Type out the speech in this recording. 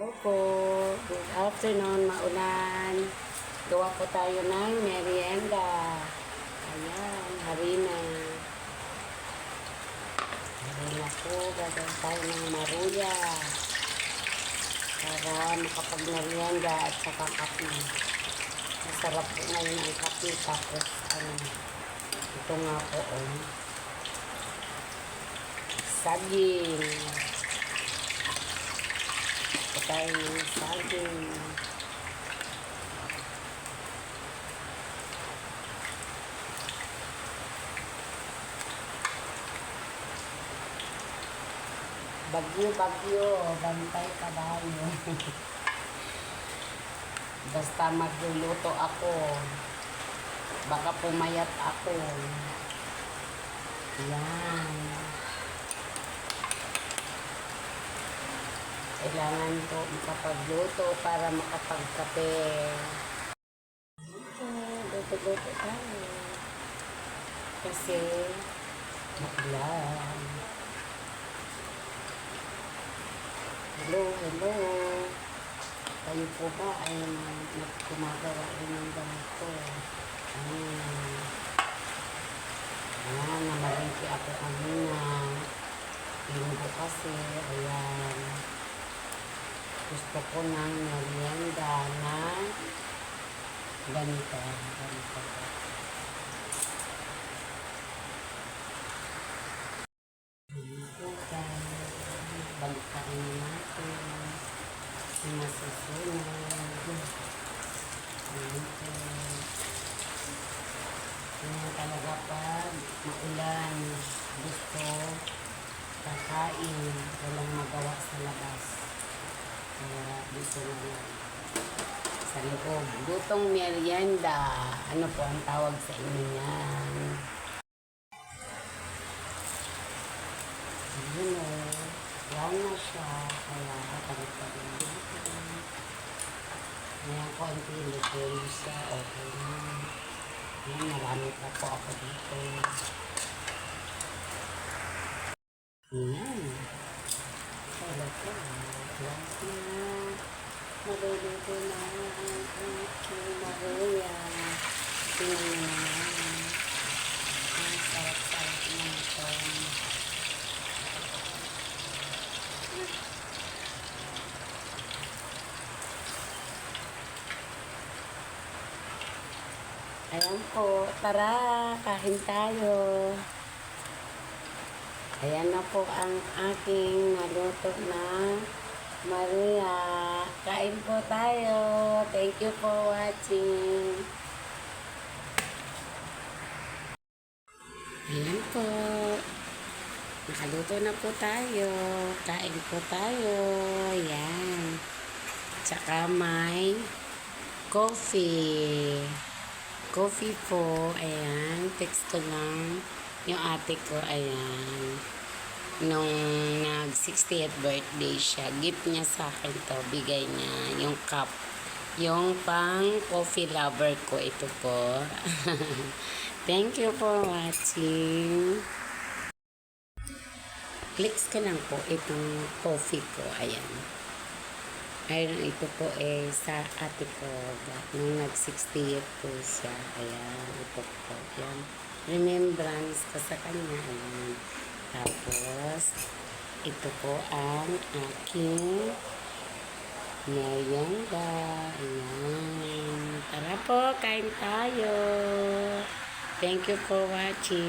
Hello po. Good afternoon, maulan. Gawa po tayo ng merienda. Ayan, harina. Harina po, gagawin tayo ng maruya. Para makapag-merienda at saka kape. Masarap po ngayon ang kape. Tapos, ito nga po, saging. Tayo ng saging. Bagyo, bantay kabayo. Basta magluluto ako. Baka pumayat ako. Yan. Kailangan ko makapagluto para makapagkape. Luto-luto tayo. Kasi maulan. Hello. Kayo po ba ay gumagawa rin ng ganito? Namalingki ako kanina. Linggo kasi, ayan. Gusto ko ng merienda na ganito. Balikaan natin yung masusunod. Ngayon talaga pag maulan, gusto kakain, walang magawa sa labas. Kaya dito na lang sa loob. Lutong merienda. Ano po ang tawag sa inyo yan? Yun o. Yan na siya. Kaya talit-talit natin. Ngayon konti luto siya. Okay na. Yan, marami pa po ako dito. Yan. Kaya po. Last na. Maluluto na ang aking maruya. Tingnan nyo naman. Ang sarap-sarap na ito. Ayan po. Tara, kain tayo. Ayan na po ang aking naluto na maruya. Kain po tayo. Thank you for watching. Ayan po. Nakaluto na po tayo. Kain po tayo. Ayan. Tsaka may coffee. Coffee po. Ayan. Text ko lang yung ate ko. Ayan. Nung nag-60th birthday siya, gift niya sa akin to, bigay niya yung cup, yung pang coffee lover ko, ito po. Thank you for watching. Clicks ko lang po itong coffee ko, ayan. Ayun, ito po sa ate ko, nung nag-60th po siya, ayan, ito po, ayan. Remembrance ko sa kanya, ayan. Tapos, ito po ang aking merienda. Ayan. Tara po, kain tayo. Thank you for watching.